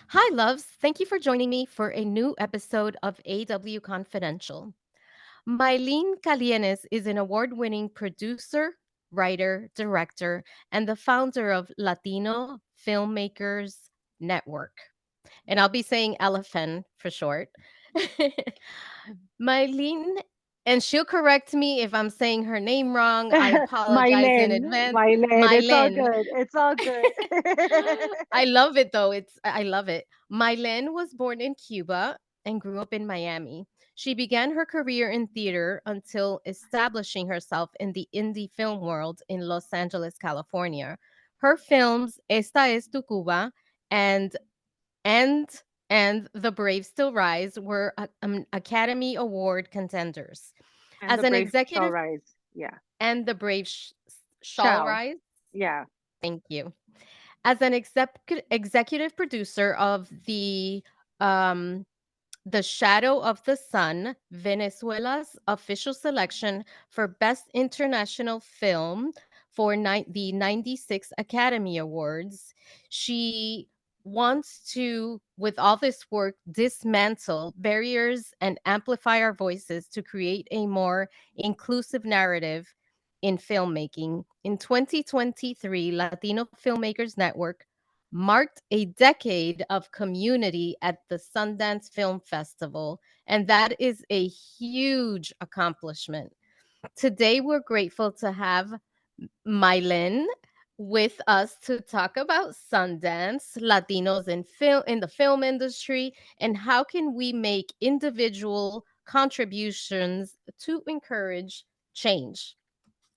Hi, loves. Thank you for joining me for a new episode of AW Confidential. Maylen Calienes is an award winning producer, writer, director, and the founder of Latino Filmmakers Network. And I'll be saying LFN for short. Maylen, and she'll correct me if I'm saying her name wrong. I apologize in Mylen, advance. Mylen, it's all Maylen. good. It's all good. I love it though. I love it. Mylen was born in Cuba and grew up in Miami. She began her career in theater until establishing herself in the indie film world in Los Angeles, California. Her films Esta, Cuba and and and The Brave Still Rise were Academy Award contenders. And As the an brave shall executive rise. Yeah. and The Brave Shall Shall. Rise. Yeah. Thank you. As an executive producer of um, the Shadow of the Sun, Venezuela's official selection for Best International Film for the 96 Academy Awards. She wants to, with all this work, dismantle barriers and amplify our voices to create a more inclusive narrative in filmmaking. In 2023, Latino Filmmakers Network marked a decade of community at the Sundance Film Festival, and that is a huge accomplishment. Today, we're grateful to have Maylen with us to talk about Sundance, Latinos in the film industry, and how can we make individual contributions to encourage change.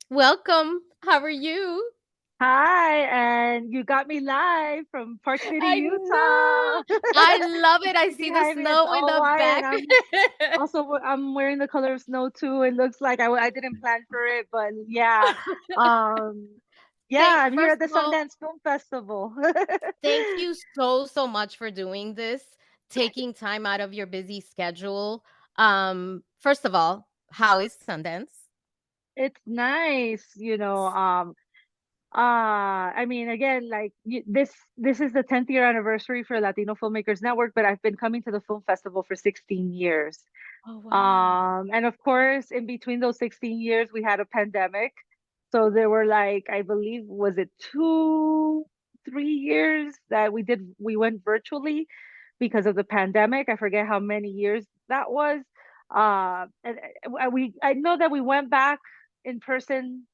Welcome. How are you? Hi, and you got me live from Park City, I Utah. know. I love You it. I see see the behind me, it's snow in all the white, and back. I'm wearing the color of snow too. It looks like I didn't plan for it, but yeah. Um, yeah, I'm here First at the of all, Sundance Film Festival. thank you so much for doing this, taking time out of your busy schedule. First of all, how is Sundance? It's nice, I mean, again, like this is the 10th year anniversary for Latino Filmmakers Network, but I've been coming to the film festival for 16 years. Oh, wow. And of course, in between those 16 years, we had a pandemic. So there were like, I believe, was it 3 years that we went virtually because of the pandemic. I forget how many years that was. I know that we went back in person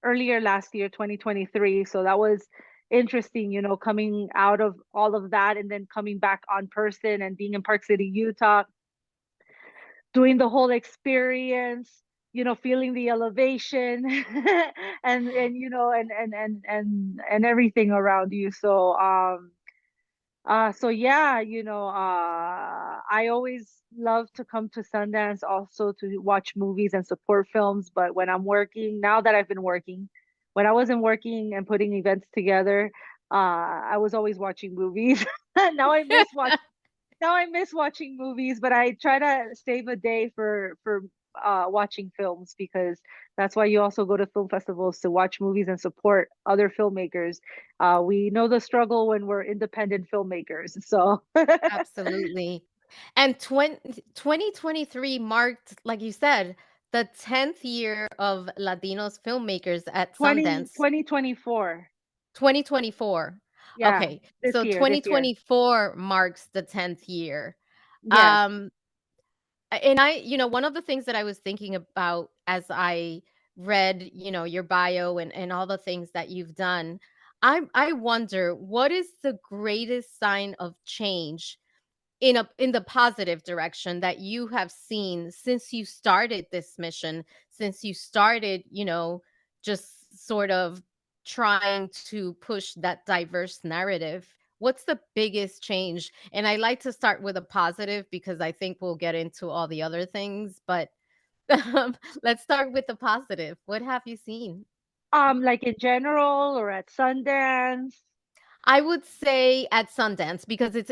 earlier last year, 2023. So that was interesting, coming out of all of that and then coming back on person and being in Park City, Utah, doing the whole experience, feeling the elevation and everything around you. So yeah, I always love to come to Sundance also to watch movies and support films. But when I'm working, now that I've been working, when I wasn't working and putting events together, I was always watching movies. now I miss watch Now I miss watching movies, but I try to save a day for watching films because that's why you also go to film festivals to watch movies and support other filmmakers. We know the struggle when we're independent filmmakers. So Absolutely. And 2023 marked, like you said, the 10th year of Latinos filmmakers at 20 Sundance. 2024. 2024. Yeah, Okay, this so year, this year. 2024 marks the 10th year. Yes. Um, and one of the things that I was thinking about as I read, your bio and all the things that you've done, I wonder what is the greatest sign of change in the positive direction that you have seen since you started this mission, since you started, just sort of trying to push that diverse narrative. What's the biggest change? And I like to start with a positive because I think we'll get into all the other things, but let's start with the positive. What have you seen? Like in general or at Sundance. I would say at Sundance because Yeah.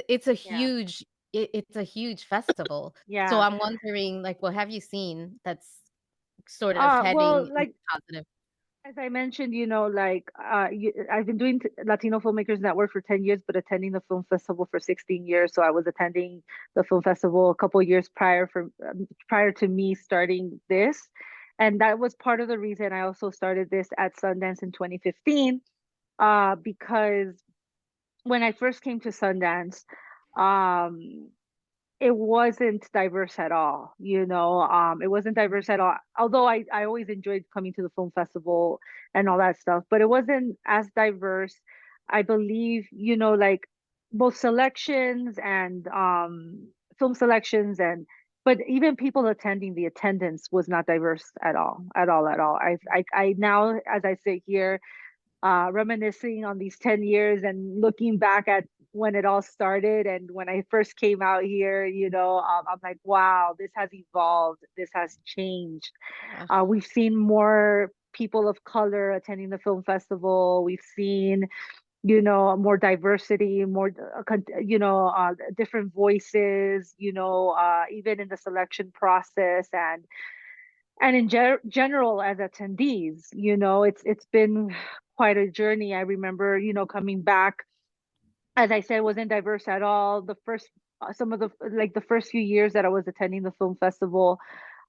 it's a huge festival. So Yeah. I'm wondering, like, what have you seen that's sort of Well, heading in like positive? As I mentioned, like I've been doing Latino Filmmakers Network for 10 years, but attending the film festival for 16 years. So I was attending the film festival a couple of years prior to me starting this. And that was part of the reason I also started this at Sundance in 2015, because when I first came to Sundance, um, it wasn't diverse at all, it wasn't diverse at all, although I always enjoyed coming to the film festival and all that stuff, but it wasn't as diverse. I believe, like both selections and film selections, and but even people attending, the attendance was not diverse at all, at all, at all. I now, as I sit here, reminiscing on these 10 years and looking back at when it all started and when I first came out here, I'm like, wow, this has evolved. This has changed. Yeah. We've seen more people of color attending the film festival. We've seen, more diversity, more, different voices, even in the selection process, and in general as attendees. It's been quite a journey. I remember, coming back, as I said, wasn't diverse at all. The first, some of the, like the first few years that I was attending the film festival,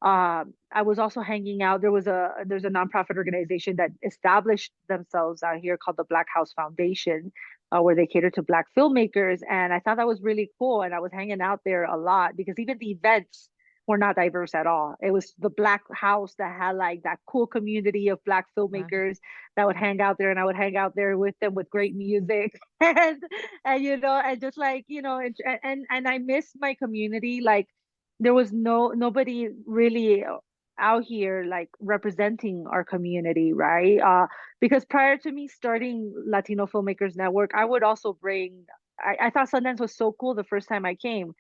I was also hanging out. There's a nonprofit organization that established themselves out here called the Black House Foundation, where they cater to Black filmmakers, and I thought that was really cool. And I was hanging out there a lot because even the events were not diverse at all. It was the Black House that had like that cool community of Black Yeah. filmmakers that would hang out there, and I would hang out there with them with great music and and just like and I miss my community. Like there was nobody really out here like representing our community, right? Because prior to me starting Latino Filmmakers Network, I would also bring. I thought Sundance was so cool the first time I came,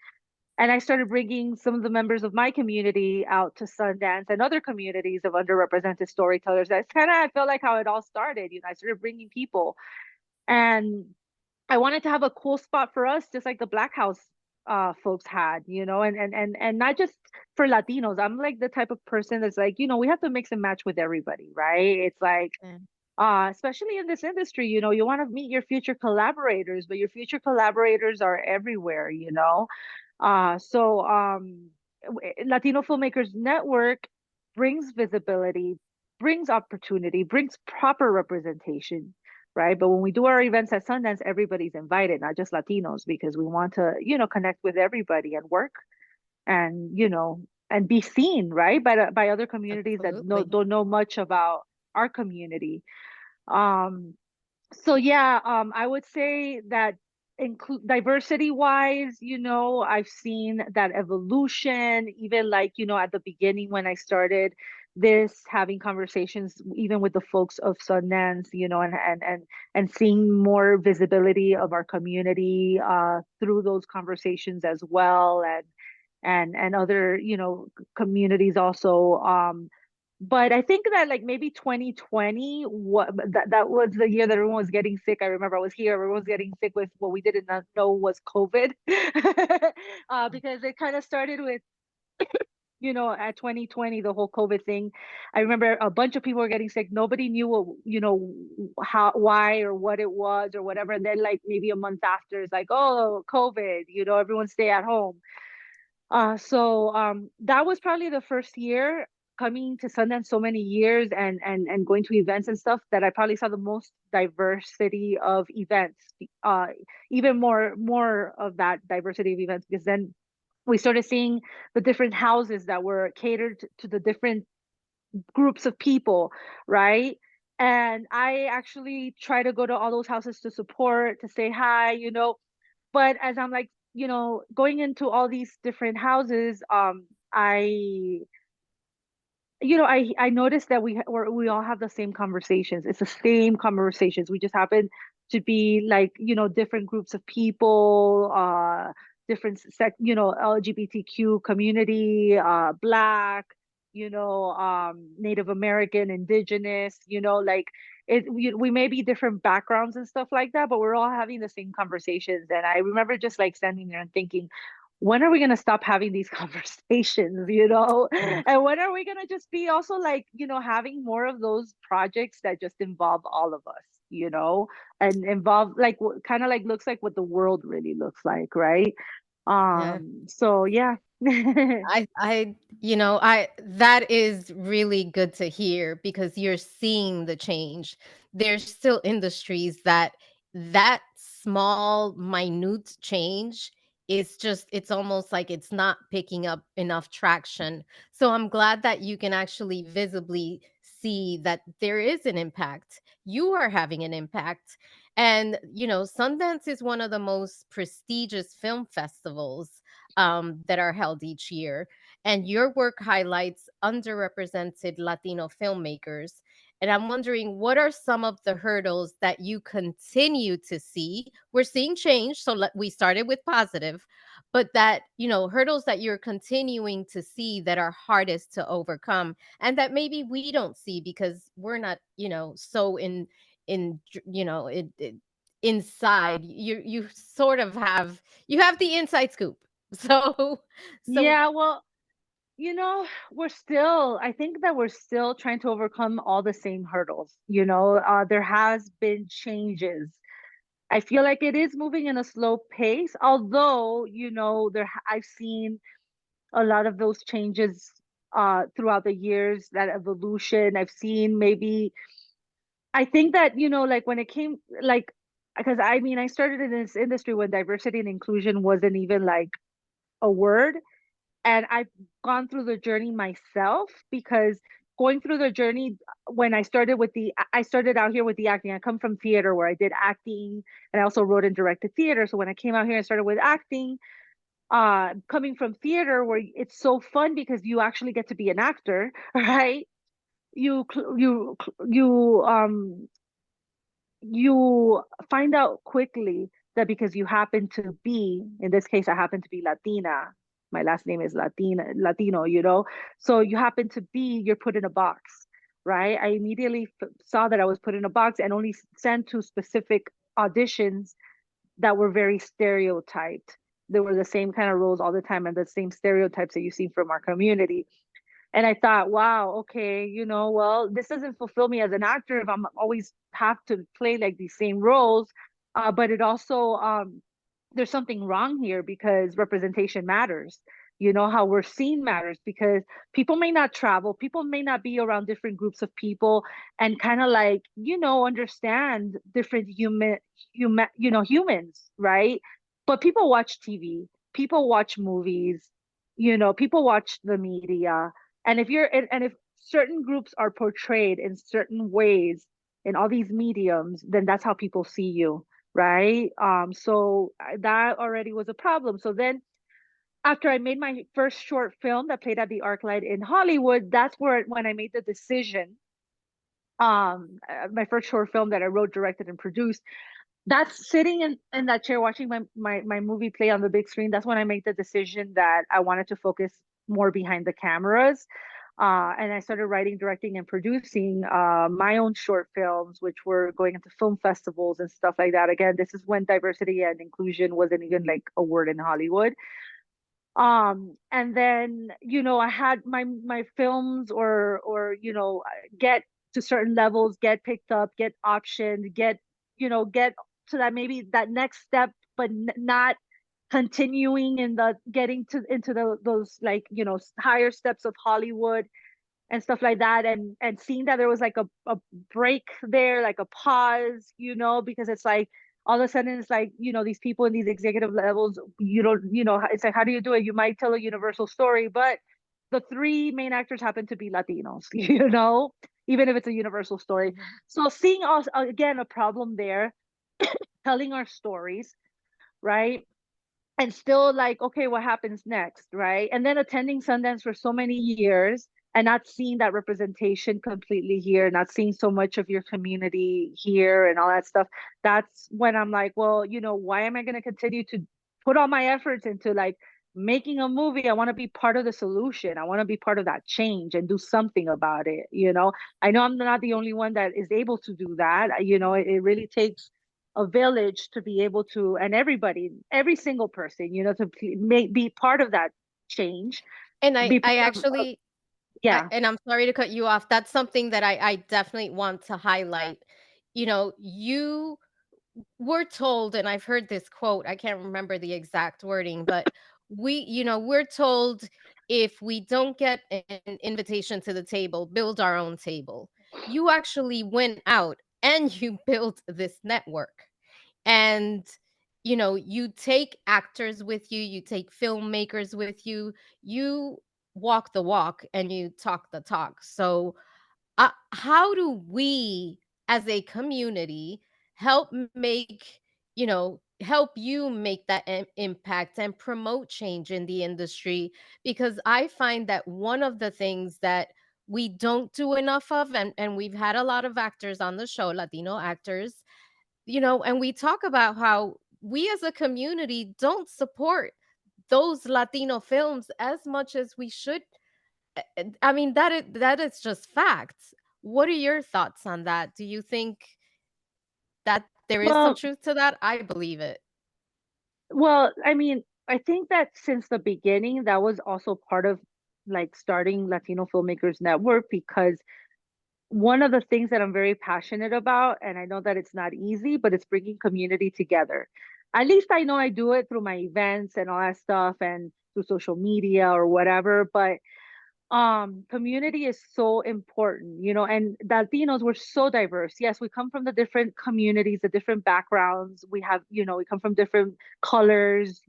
and I started bringing some of the members of my community out to Sundance and other communities of underrepresented storytellers. That's kind of, I felt like how it all started. I started bringing people, and I wanted to have a cool spot for us, just like the Black House folks had, and not just for Latinos. I'm like the type of person that's like, we have to mix and match with everybody, right? It's like, Yeah. especially in this industry, you want to meet your future collaborators, but your future collaborators are everywhere, Latino Filmmakers Network brings visibility, brings opportunity, brings proper representation, right? But when we do our events at Sundance, everybody's invited, not just Latinos, because we want to, connect with everybody and work and, and be seen, right? By other communities that Absolutely. don't know much about our community. Um, so yeah, I would say that include diversity wise, I've seen that evolution, even like, at the beginning when I started this, having conversations even with the folks of Sundance, and seeing more visibility of our community through those conversations as well, and other, communities also. But I think that like maybe 2020, that was the year that everyone was getting sick. I remember I was here, everyone was getting sick with what we did not know was COVID. Because it kind of started with, at 2020, the whole COVID thing. I remember a bunch of people were getting sick. Nobody knew what, how, why, or what it was or whatever. And then like maybe a month after, it's like, oh, COVID, everyone stay at home. That was probably the first year coming to Sundance so many years, and going to events and stuff, that I probably saw the most diversity of events. Uh, Even more of that diversity of events, because then we started seeing the different houses that were catered to the different groups of people, right? And I actually try to go to all those houses to support, to say hi, but as I'm like, going into all these different houses, I, I noticed that we all have the same conversations. It's the same conversations. We just happen to be like, different groups of people, LGBTQ community, Black, Native American, Indigenous, like we may be different backgrounds and stuff like that, but we're all having the same conversations. And I remember just like standing there and thinking, when are we going to stop having these conversations, and when are we going to just be also like, having more of those projects that just involve all of us, and involve like kind of like looks like what the world really looks like, right? Yeah. So yeah. That is really good to hear because you're seeing the change. There's still industries that small, minute change is just, it's almost like it's not picking up enough traction. So I'm glad that you can actually visibly see that there is an impact. You are having an impact. And, Sundance is one of the most prestigious film festivals that are held each year. And your work highlights underrepresented Latino filmmakers. And I'm wondering, what are some of the hurdles that you continue to see? We're seeing change, so we started with positive, but that, hurdles that you're continuing to see that are hardest to overcome, and that maybe we don't see because we're not, so in inside. You sort of have, you have the inside scoop. So, so Yeah, well, I think that we're still trying to overcome all the same hurdles. There has been changes. I feel like it is moving in a slow pace, although, I've seen a lot of those changes throughout the years, that evolution. I've seen maybe, I think that, like when it came, like, because I mean, I started in this industry when diversity and inclusion wasn't even like a word. And I've gone through the journey myself, because going through the journey, when I started out here with the acting. I come from theater where I did acting, and I also wrote and directed theater. So when I came out here and started with acting, coming from theater where it's so fun because you actually get to be an actor, right? You find out quickly that because you happen to be, in this case, I happen to be Latina. My last name is Latino, So you happen to be, you're put in a box, right? I immediately saw that I was put in a box and only sent to specific auditions that were very stereotyped. They were the same kind of roles all the time and the same stereotypes that you see from our community. And I thought, wow, okay, well, this doesn't fulfill me as an actor if I'm always have to play like these same roles. But it also, there's something wrong here because representation matters. How we're seen matters because people may not travel, people may not be around different groups of people and kind of like, understand different humans, right? But people watch TV, people watch movies, people watch the media. And if certain groups are portrayed in certain ways in all these mediums, then that's how people see you, right? So that already was a problem. So then after I made my first short film that played at the ArcLight in Hollywood, that's where when I made the decision. My first short film that I wrote, directed, and produced. That's sitting in that chair watching my movie play on the big screen. That's when I made the decision that I wanted to focus more behind the cameras. And I started writing, directing, and producing my own short films, which were going into film festivals and stuff like that. Again, this is when diversity and inclusion wasn't even like a word in Hollywood. And then, I had my films or get to certain levels, get picked up, get optioned, get to that, maybe that next step, but not continuing in the getting to into those, like, higher steps of Hollywood and stuff like that. And seeing that there was like a break there, like a pause, because it's like all of a sudden it's like, these people in these executive levels, you don't, it's like, how do you do it? You might tell a universal story, but the three main actors happen to be Latinos, even if it's a universal story. So seeing us again, a problem there, telling our stories, right? And still like, okay, what happens next, right? And then attending Sundance for so many years and not seeing that representation completely here, not seeing so much of your community here and all that stuff. That's when I'm like, well, why am I going to continue to put all my efforts into like making a movie? I want to be part of the solution. I want to be part of that change and do something about it. I know I'm not the only one that is able to do that. It really takes a village to be able to, and everybody, every single person, to be part of that change, And be I part of, actually yeah. and I'm sorry to cut you off. That's something that I definitely want to highlight. You were told, and I've heard this quote, I can't remember the exact wording, but we're told if we don't get an invitation to the table, build our own table. You actually went out and you built this network. And you take actors with you, you take filmmakers with you, you walk the walk and you talk the talk. So how do we as a community help make help you make that impact and promote change in the industry? Because I find that one of the things that we don't do enough of, and we've had a lot of actors on the show, Latino actors, and we talk about how we as a community don't support those Latino films as much as we should. I mean, that is just facts. What are your thoughts on that? Do you think that there is some Well, truth to that? I believe it. I mean, I think that since the beginning, that was also part of like starting Latino Filmmakers Network, because one of the things that I'm very passionate about, and I know that it's not easy, but it's bringing community together. At least I know I do it through my events and all that stuff and through social media or whatever, but community is so important, and Latinos, we're so diverse. Yes, we come from the different communities, the different backgrounds. We come from different colors,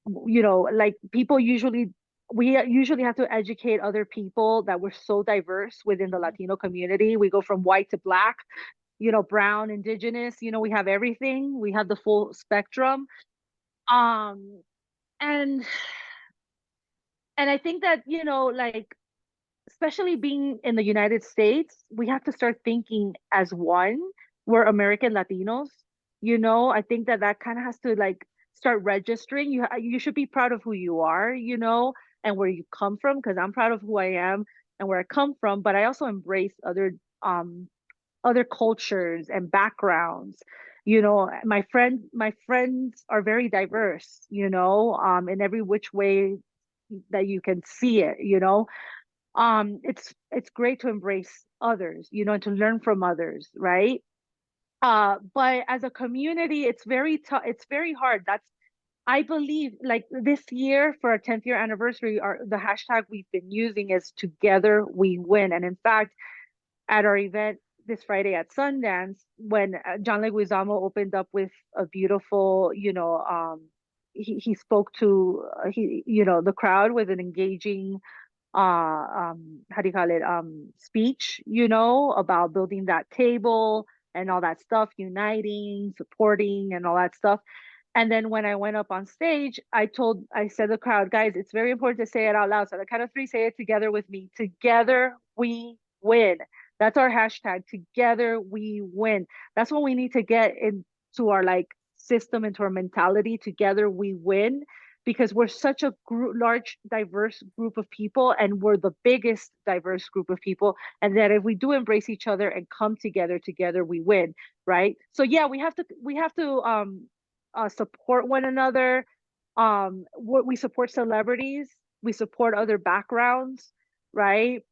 like people usually, we usually have to educate other people that we're so diverse within the Mhm. Latino community. We go from white to black, brown, indigenous, we have everything. We have the full spectrum. Um, and I think that, like, especially being in the United States, we have to start thinking as one. We're American Latinos. I think that kind of has to like start registering. You should be proud of who you are, and where you come from. Because I'm proud of who I am and where I come from, but I also embrace other cultures and backgrounds. My friends are very diverse. In every which way that you can see it. It's great to embrace others, and to learn from others, right? But as a community, it's very tough. It's very hard. I believe, like, this year for our 10th year anniversary, the hashtag we've been using is together we win. And in fact, at our event this Friday at Sundance, when John Leguizamo opened up with a beautiful, he spoke to the crowd with an engaging how do you call it, speech, about building that table and all that stuff, uniting, supporting, and all that stuff. And then when I went up on stage, I said to the crowd, guys, it's very important to say it out loud. So the count of three, say it together with me. Together we win. That's our hashtag. Together we win. That's what we need to get into our like system, into our mentality. Together we win, because we're such a large, diverse group of people, and we're the biggest diverse group of people. And that if we do embrace each other and come together, together we win, right? So yeah, we have to support one another. We support celebrities, we support other backgrounds, right?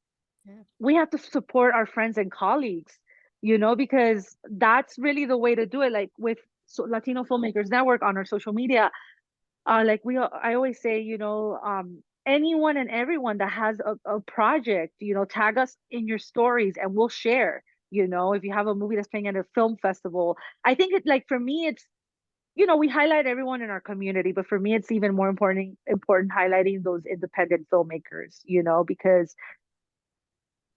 Yeah. We have to support our friends and colleagues, because that's really the way to do it. Like with Latino Filmmakers Network on our social media, like I always say, anyone and everyone that has a project, tag us in your stories and we'll share. If you have a movie that's playing at a film festival, I think it, like, for me, it's, we highlight everyone in our community, but for me, it's even more important highlighting those independent filmmakers, because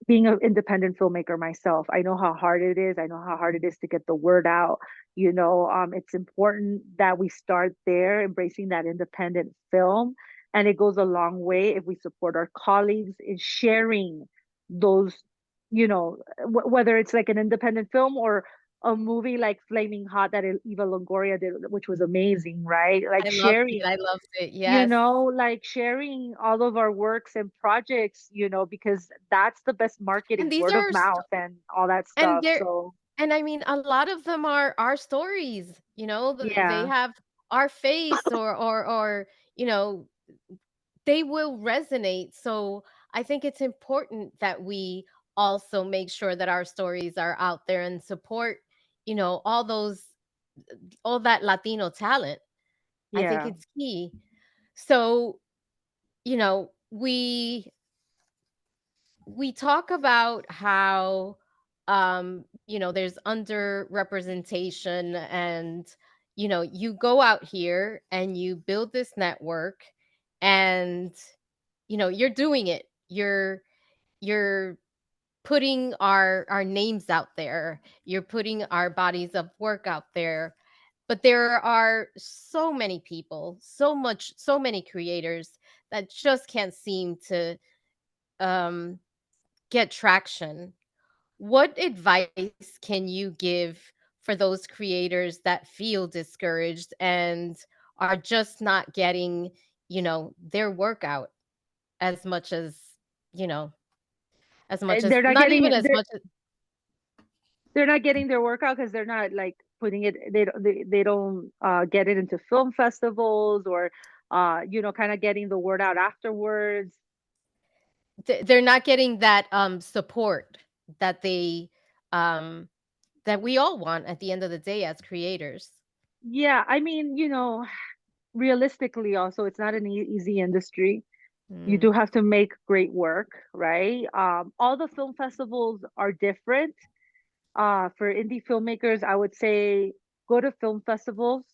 being an independent filmmaker myself, I know how hard it is. I know how hard it is to get the word out. It's important that we start there, embracing that independent film. And it goes a long way if we support our colleagues in sharing those, whether it's like an independent film or a movie like Flaming Hot that Eva Longoria did, which was amazing, right? Like sharing, I loved it, yes. like sharing all of our works and projects, because that's the best And marketing, these word of are mouth and all that and stuff. So And I mean, a lot of them are our stories, they Yeah. have our face or, you know, they will resonate. So I think it's important that we also make sure that our stories are out there and support, all all that Latino talent. I think Yeah. it's key. So, you know, we talk about how there's underrepresentation, and you go out here and you build this network, and you're doing it. You're putting our names out there. You're putting our bodies of work out there. But there are so many people, so many creators that just can't seem to um get traction. What advice can you give for those creators that feel discouraged and are just not getting, their workout as much as, you know, as much as They're not not even getting as much as they're not getting their workout because they're not like putting it, they don't get it into film festivals, or kind of getting the word out afterwards. they're not getting that support that they um that we all want at the end of the day as creators. Yeah, I mean, realistically also, it's not an easy industry. You Mm. do have to make great work, right? All the film festivals are different. For indie filmmakers, I would say go to film festivals,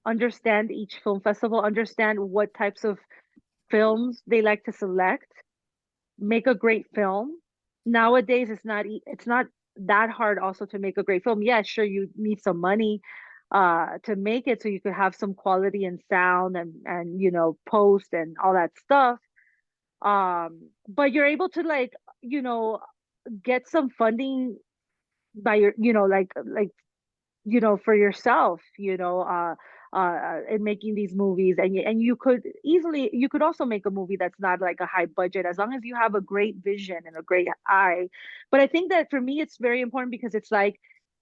understand each film festival, understand what types of films they like to select, make a great film. Nowadays, it's not that hard also to make a great film. Yeah, sure, you need some money to make it so you could have some quality and sound and post and all that stuff. But you're able to like, you know, get some funding by your, for yourself, in making these movies. And you could also make a movie that's not like a high budget, as long as you have a great vision and a great eye. But I think that for me, it's very important because it's like,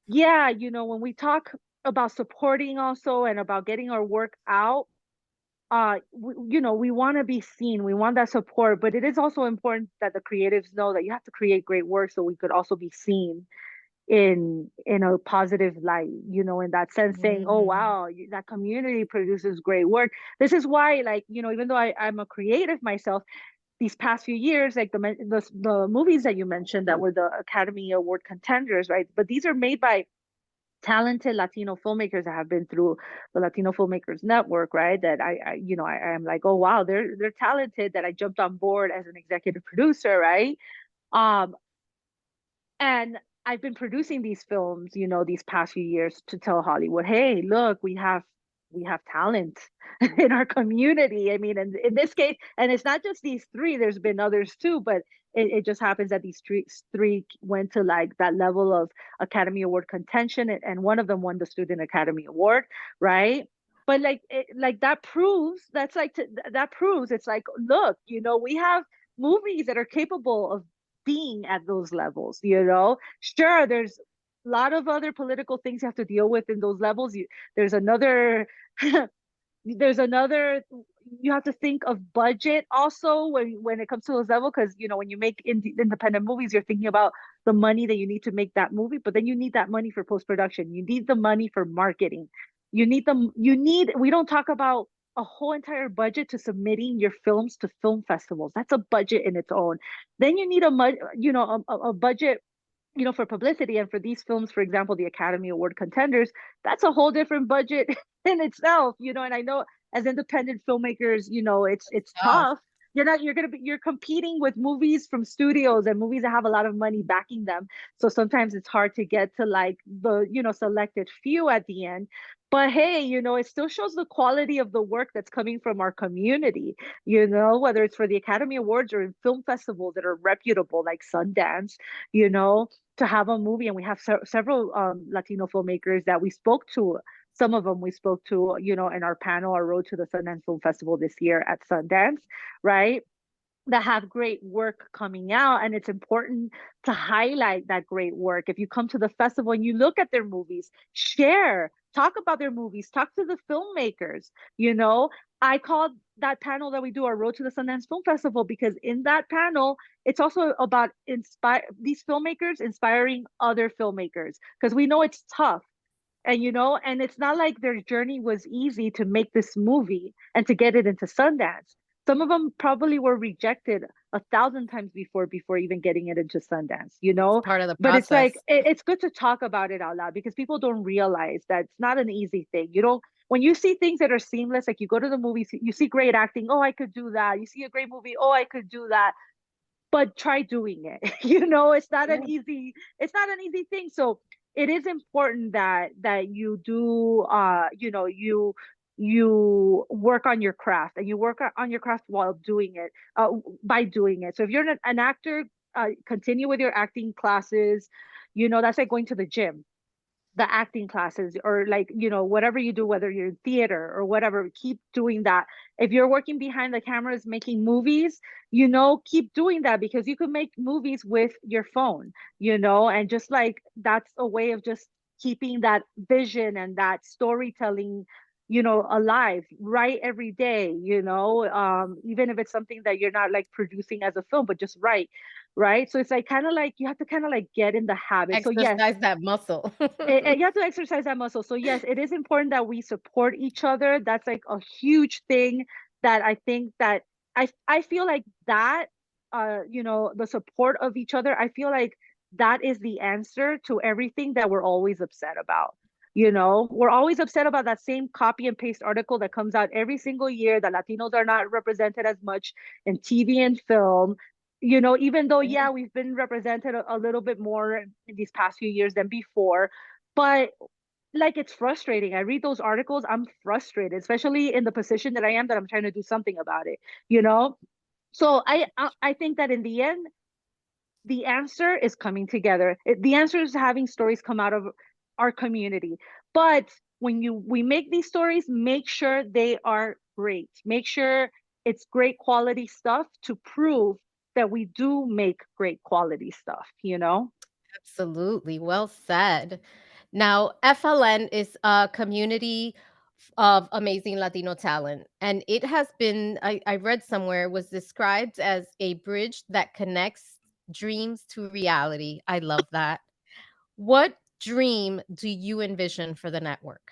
yeah, when we talk about supporting also and about getting our work out, we want to be seen, we want that support, but it is also important that the creatives know that you have to create great work so we could also be seen in a positive light, in that sense, saying, oh Mhm. wow, that community produces great work. This is why, like, even though I'm a creative myself, these past few years, like the movies that you mentioned that were the Academy Award contenders, right? But these are made by talented Latino filmmakers that have been through the Latino Filmmakers Network, right? That I am like, oh wow, they're talented, that I jumped on board as an executive producer, right? Um, and I've been producing these films, these past few years to tell Hollywood, hey, look, we have talent in our community. I mean, and in this case, and it's not just these three, there's been others too, but it just happens that these three went to like that level of Academy Award contention, and one of them won the Student Academy Award, right? But like like that proves, that proves it's like, look, we have movies that are capable of being at those levels. Sure, there's a lot of other political things you have to deal with in those levels. There's another there's another you have to think of budget also when it comes to those levels, because when you make independent movies, you're thinking about the money that you need to make that movie, but then you need that money for post-production, you need the money for marketing, we don't talk about a whole entire budget to submitting your films to film festivals. That's a budget in its own. Then you need a budget, for publicity. And for these films, for example, the Academy Award contenders, that's a whole different budget in itself. And I know as independent filmmakers, it's Tough. tough. You're competing with movies from studios and movies that have a lot of money backing them. So sometimes it's hard to get to like the, selected few at the end. But hey, it still shows the quality of the work that's coming from our community, whether it's for the Academy Awards or in film festivals that are reputable like Sundance, you know, to have a movie. And we have several Latino filmmakers that we spoke to. Some of them we spoke to, in our panel, our Road to the Sundance Film Festival this year at Sundance, right? that have great work coming out, and it's important to highlight that great work. If you come to the festival and you look at their movies, share, talk about their movies, talk to the filmmakers. you know I called that panel that we do our road to the Sundance Film Festival, because in that panel it's also about inspire these filmmakers inspiring other filmmakers, because we know it's tough. And it's not like their journey was easy to make this movie and to get it into Sundance. Some of them probably were rejected 1,000 times before even getting it into Sundance. Part of the But it's like process. it's good to talk about it out loud, because people don't realize that it's not an easy thing. You don't When you see things that are seamless, like you go to the movies, you see great acting, oh, I could do that. You see a great movie, oh, I could do that. But try doing it. Yeah. It's not an easy thing. So it is important that you do, you work on your craft, and you work on your craft while doing it, by doing it. So if you're an actor, continue with your acting classes. That's like going to the gym, the acting classes, or like, whatever you do, whether you're in theater or whatever, keep doing that. If you're working behind the cameras making movies, keep doing that, because you can make movies with your phone. And just like, that's a way of just keeping that vision and that storytelling, alive. Write every day, even if it's something that you're not like producing as a film, but just write. Right. So it's like, kind of like, you have to kind of like get in the habit. So yes, Exercise that muscle. you have to exercise that muscle. So yes, it is important that we support each other. That's like a huge thing, that I think that I feel like that, the support of each other, I feel like that is the answer to everything that we're always upset about. We're always upset about that same copy and paste article that comes out every single year, that Latinos are not represented as much in TV and film. Even though, Yeah. yeah, we've been represented a little bit more in these past few years than before, but like, it's frustrating. I read those articles, I'm frustrated, especially in the position that I am, that I'm trying to do something about it, you know? So I think that in the end, the answer is coming together. The answer is having stories come out of our community. But when we make these stories, make sure they are great. Make sure it's great quality stuff, to prove that we do make great quality stuff. Absolutely. Well said. Now, FLN is a community of amazing Latino talent, and it has been, I read somewhere, was described as a bridge that connects dreams to reality. I love that. What dream do you envision for the network?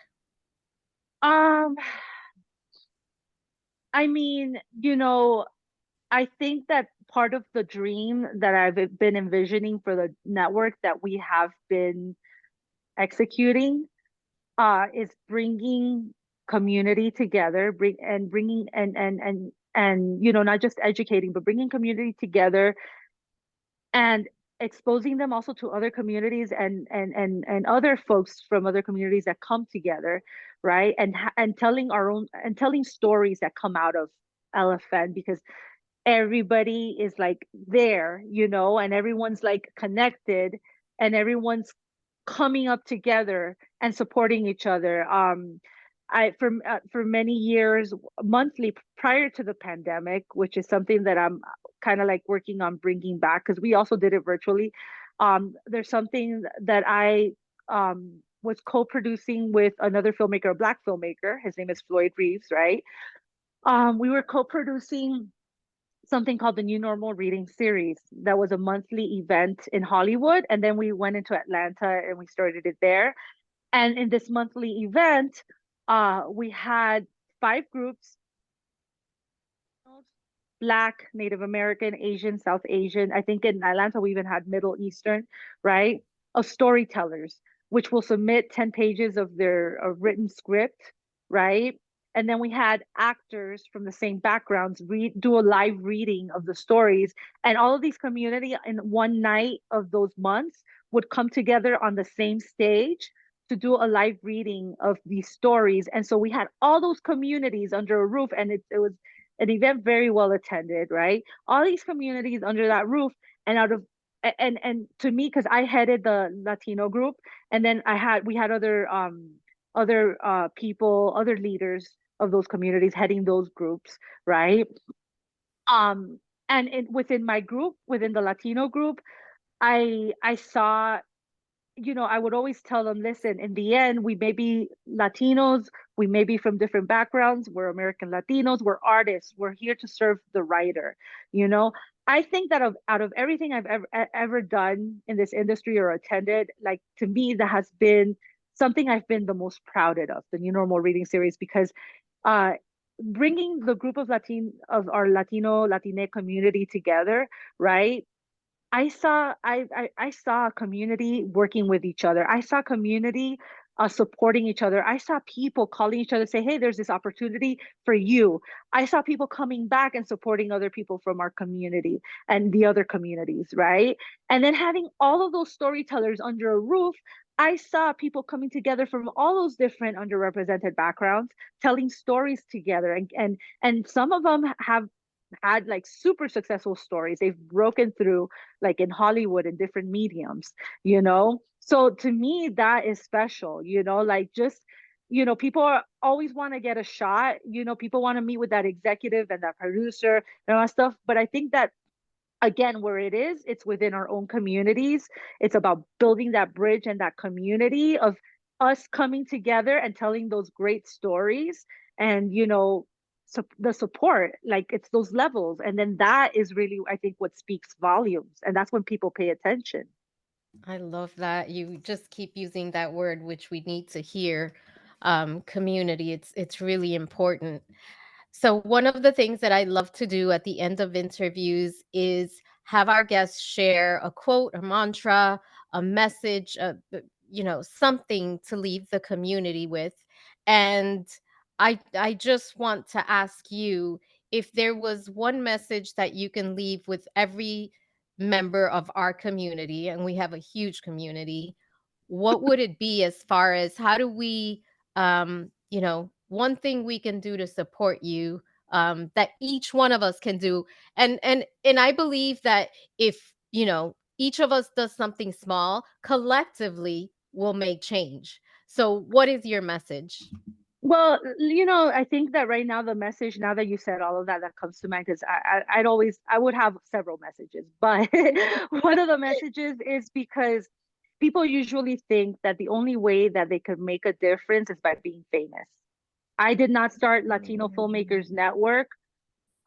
Um, I mean, I think that part of the dream that I've been envisioning for the network that we have been executing, is bringing community together, bringing and not just educating, but bringing community together, and exposing them also to other communities, and other folks from other communities that come together, right? And telling stories that come out of LFN, because everybody is like there, and everyone's like connected, and everyone's coming up together and supporting each other. I for many years, monthly, prior to the pandemic, which is something that I'm kind of like working on bringing back, because we also did it virtually. There's something that I was co-producing with another filmmaker, a Black filmmaker. His name is Floyd Reeves, right? We were co-producing something called the New Normal Reading Series, that was a monthly event in Hollywood. And then we went into Atlanta and we started it there. And in this monthly event, we had 5 groups: Black, Native American, Asian, South Asian. I think in Atlanta, we even had Middle Eastern, right? Of storytellers, which will submit 10 pages of their written script, right? And then we had actors from the same backgrounds do a live reading of the stories. And all of these community in one night of those months would come together on the same stage to do a live reading of these stories. And so we had all those communities under a roof, and it was an event very well attended, right? All these communities under that roof, and out of and to me, because I headed the Latino group, and then we had other people, other leaders of those communities heading those groups, right? And within my group, within the Latino group, I saw, I would always tell them, listen, in the end, we may be Latinos, we may be from different backgrounds, we're American Latinos, we're artists, we're here to serve the writer. You know, I think that out of everything I've ever done in this industry or attended, like to me, that has been something I've been the most proud of, the New Normal reading series, because uh, bringing the group of our Latino Latinx community together, right? I saw a community working with each other. I saw community supporting each other. I saw people calling each other, say, "Hey, there's this opportunity for you." I saw people coming back and supporting other people from our community and the other communities, right? And then having all of those storytellers under a roof. I saw people coming together from all those different underrepresented backgrounds, telling stories together, and some of them have had like super successful stories. They've broken through like in Hollywood in different mediums, you know? So to me, that is special, like just, people always want to get a shot, people want to meet with that executive and that producer and all that stuff. But I think that again, where it's within our own communities. It's about building that bridge and that community of us coming together and telling those great stories and, the support, like it's those levels. And then that is really, I think, what speaks volumes. And that's when people pay attention. I love that you just keep using that word, which we need to hear. Community. It's really important. So, one of the things that I love to do at the end of interviews is have our guests share a quote, a mantra, a message, something to leave the community with. And I just want to ask you if there was one message that you can leave with every member of our community, and we have a huge community, what would it be as far as how do we, one thing we can do to support you, that each one of us can do, and I believe that if each of us does something small, collectively we'll make change. So, what is your message? Well, I think that right now the message, now that you said all of that, that comes to mind, because I would have several messages, but one of the messages is because people usually think that the only way that they could make a difference is by being famous. I did not start Latino Filmmakers Network.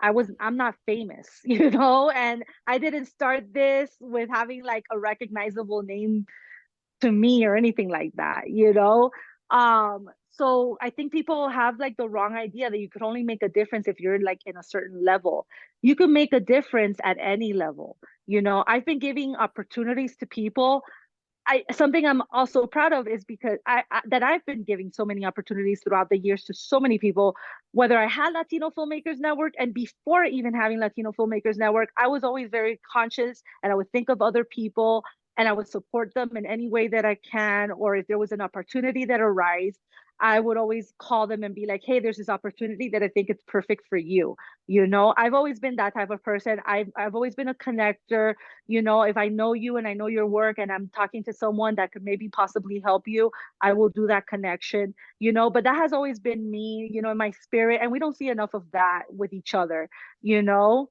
I'm not famous, and I didn't start this with having like a recognizable name to me or anything like that. So I think people have like the wrong idea that you could only make a difference if you're like in a certain level. You can make a difference at any level. I've been giving opportunities to people. Something I'm also proud of is because that I've been giving so many opportunities throughout the years to so many people, whether I had Latino Filmmakers Network, and before even having Latino Filmmakers Network, I was always very conscious, and I would think of other people and I would support them in any way that I can. Or if there was an opportunity that arose, I would always call them and be like, hey, there's this opportunity that I think it's perfect for you. I've always been that type of person. I've always been a connector. If I know you and I know your work and I'm talking to someone that could maybe possibly help you, I will do that connection. But that has always been me, in my spirit. And we don't see enough of that with each other, you know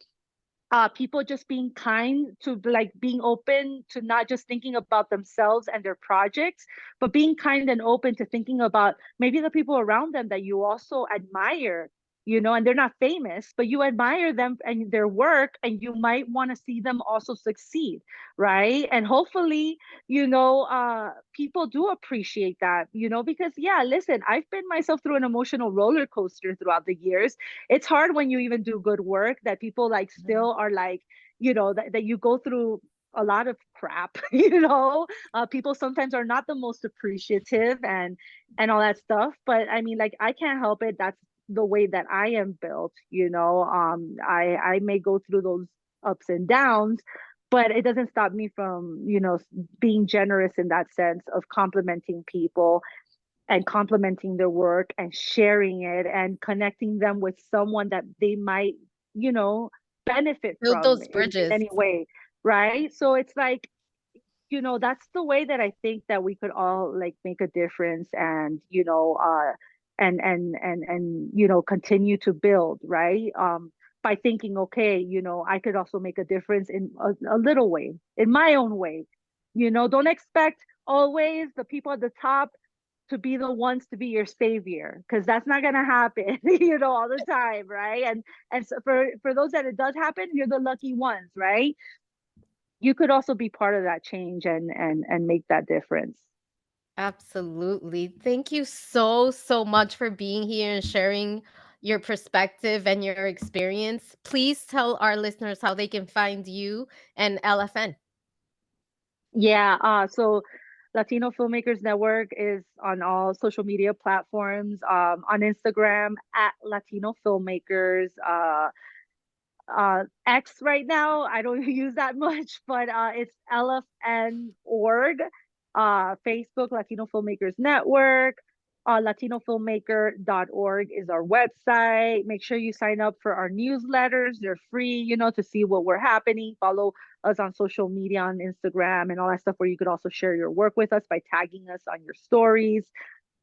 people just being kind, to like being open to not just thinking about themselves and their projects, but being kind and open to thinking about maybe the people around them that you also admire, and they're not famous, but you admire them and their work, and you might want to see them also succeed, right? And hopefully, people do appreciate that, because yeah, listen, I've been myself through an emotional roller coaster throughout the years. It's hard when you even do good work that people like Mhm. still are like, that you go through a lot of crap. People sometimes are not the most appreciative and all that stuff. But I mean, like, I can't help it. That's the way that I am built. I may go through those ups and downs, but it doesn't stop me from, being generous in that sense of complimenting people and complimenting their work and sharing it and connecting them with someone that they might, you know, benefit Build from those in bridges. any way. Right. So it's like, that's the way that I think that we could all like make a difference and, continue to build, right? by thinking, okay, I could also make a difference in a little way, in my own way. Don't expect always the people at the top to be the ones to be your savior, because that's not going to happen, all the time, right? And so for those that it does happen, you're the lucky ones, right? You could also be part of that change and make that difference. Absolutely. Thank you so, so much for being here and sharing your perspective and your experience. Please tell our listeners how they can find you and LFN. Yeah, so Latino Filmmakers Network is on all social media platforms, on Instagram at Latino Filmmakers, X right now. I don't use that much, but it's LFN.org. Facebook, Latino Filmmakers Network. LatinoFilmmaker.org is our website. Make sure you sign up for our newsletters. They're free, to see what we're happening. Follow us on social media, on Instagram and all that stuff, where you could also share your work with us by tagging us on your stories.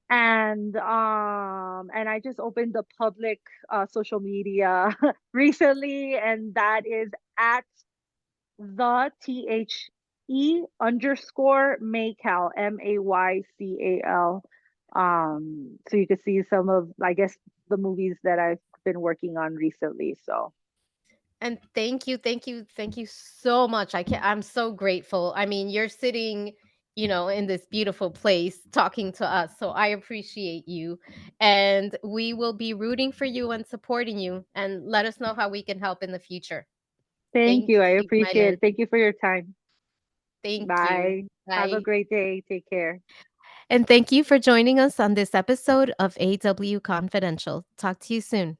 And I just opened the public social media recently, and that is at the THE Maycal, Maycal. So you can see some of, I guess, the movies that I've been working on recently. So And thank you so much. I'm so grateful. I mean, you're sitting, in this beautiful place talking to us. So I appreciate you. And we will be rooting for you and supporting you, and let us know how we can help in the future. thank Thank you. I you, appreciate Mylan. it. Thank you for your time. Thank you. Bye. Have a Bye. great day. Take care. And thank you for joining us on this episode of AW Confidential. Talk to you soon.